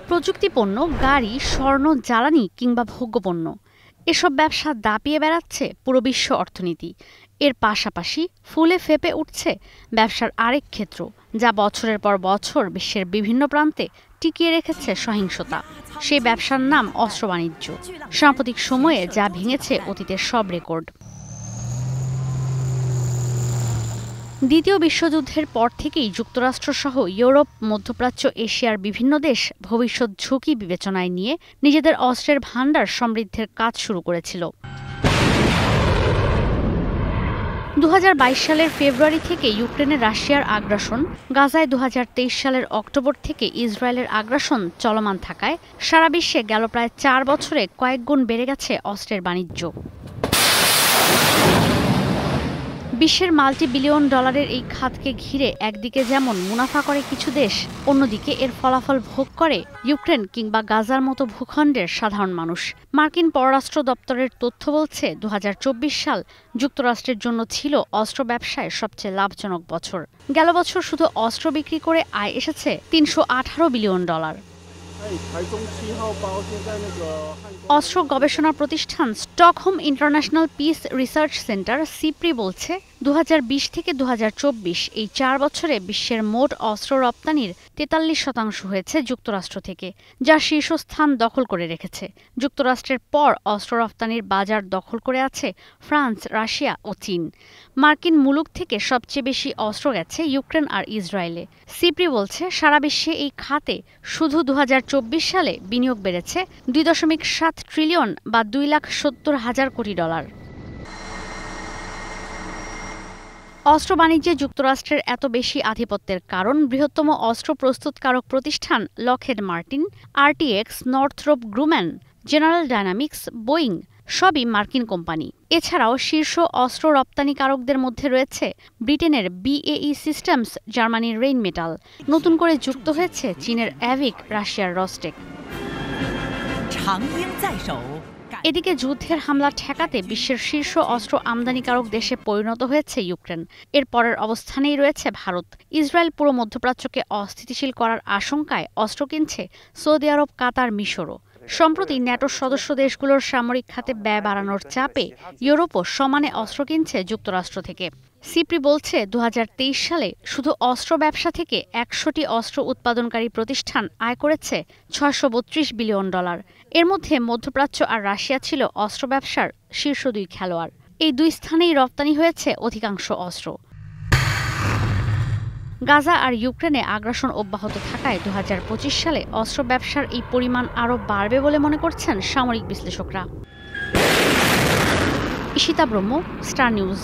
প্রযুক্তিপণ্য, গাড়ি, স্বর্ণ, জ্বালানি কিংবা ভোগ্যপণ্য এসব ব্যবসা দাপিয়ে বেড়াচ্ছে পুরো বিশ্ব অর্থনীতি। এর পাশাপাশি ফুলে ফেঁপে উঠছে ব্যবসার আরেক ক্ষেত্র, যা বছরের পর বছর বিশ্বের বিভিন্ন প্রান্তে টিকিয়ে রেখেছে সহিংসতা। সেই ব্যবসার নাম অস্ত্র বাণিজ্য। সাম্প্রতিক সময়ে যা ভেঙেছে অতীতের সব রেকর্ড। দ্বিতীয় বিশ্বযুদ্ধের পর থেকেই যুক্তরাষ্ট্রসহ ইউরোপ, মধ্যপ্রাচ্য, এশিয়ার বিভিন্ন দেশ ভবিষ্যৎ ঝুঁকি বিবেচনায় নিয়ে নিজেদের অস্ত্রের ভান্ডার সমৃদ্ধির কাজ শুরু করেছিল। 2022 সালের ফেব্রুয়ারি থেকে ইউক্রেনে রাশিয়ার আগ্রাসন, গাজায় 2023 সালের অক্টোবর থেকে ইসরায়েলের আগ্রাসন চলমান থাকায় সারা বিশ্বে গেল প্রায় 4 বছরে কয়েক গুণ বেড়ে গেছে অস্ত্রের বাণিজ্য। বিশ্বের মাল্টি-বিলিয়ন ডলারের এই খাতকে ঘিরে একদিকে যেমন মুনাফা করে কিছু দেশ, অন্যদিকে এর ফলাফল ভোগ করে ইউক্রেন কিংবা গাজার মতো ভূখণ্ডের সাধারণ মানুষ। মার্কিন পররাষ্ট্র দপ্তরের তথ্য বলছে 2024 সাল যুক্তরাষ্ট্রের জন্য ছিল অস্ত্র ব্যবসায় সবচেয়ে লাভজনক বছর। গেল বছর শুধু অস্ত্র বিক্রি করে আয় এসেছে $318 বিলিয়ন। অস্ত্র গবেষণা প্রতিষ্ঠান Stockholm international piece research centre SIPRI বলছে 2020 থেকে 2024 এই 4 বছরে বিশ্বের মোট অস্ত্র রপ্তানির 43% হয়েছে যুক্তরাষ্ট্র থেকে, যা শীর্ষস্থান দখল করে রেখেছে। যুক্তরাষ্ট্রের পর অস্ত্র রপ্তানির বাজার দখল করে আছে ফ্রান্স, রাশিয়া ও চীন। মার্কিন মুলুক থেকে সবচেয়ে বেশি অস্ত্র গেছে ইউক্রেন আর ইসরায়েলে। সিপ্রি বলছে সারা বিশ্বে এই খাতে শুধু 2024 সালে বিনিয়োগ বেড়েছে 2.7 ট্রিলিয়ন বা $2,70,000 কোটি। অস্ত্র বাণিজ্যে যুক্তরাষ্ট্রের এত বেশি আধিপত্যের কারণ বৃহত্তম অস্ত্র প্রস্তুতকারক প্রতিষ্ঠান Lockheed Martin, RTX, Northrop Grumman, general dynamics, Boeing সবই মার্কিন কোম্পানি। এছাড়াও শীর্ষ অস্ত্র রপ্তানিকারকদের মধ্যে রয়েছে ব্রিটেনের BAE সিস্টেমস, জার্মানির রেইনমেটাল, নতুন করে যুক্ত হয়েছে চীনের অ্যাভিক, রাশিয়ার রস্টেক। এদিকে যুদ্ধের হামলা ঠেকাতে বিশ্বের শীর্ষ অস্ত্র আমদানিকারক দেশে পরিণত হয়েছে ইউক্রেন। এর পরের অবস্থানেই রয়েছে ভারত। ইসরায়েল পুরো মধ্যপ্রাচ্যকে অস্থিতিশীল করার আশঙ্কায় অস্ত্র কিনছে সৌদি আরব, কাতার, মিশরও। সম্প্রতি ন্যাটোর সদস্য দেশগুলোর সামরিক খাতে ব্যয় বাড়ানোর চাপে ইউরোপও সমানে অস্ত্র কিনছে যুক্তরাষ্ট্র থেকে। সিপ্রি বলছে 2023 সালে শুধু অস্ত্র ব্যবসা থেকে 100টি অস্ত্র উৎপাদনকারী প্রতিষ্ঠান আয় করেছে $632 বিলিয়ন। এর মধ্যে মধ্যপ্রাচ্য আর রাশিয়া ছিল অস্ত্র ব্যবসার শীর্ষ 2 খেলোয়াড়। এই 2 স্থানেই রপ্তানি হয়েছে অধিকাংশ অস্ত্র। গাজা আর ইউক্রেনে আগ্রাসন অব্যাহত থাকায় 2025 সালে অস্ত্র ব্যবসার এই পরিমাণ আরও বাড়বে বলে মনে করছেন সামরিক বিশ্লেষকরা। ঈশিতা ব্রহ্ম, স্টার নিউজ।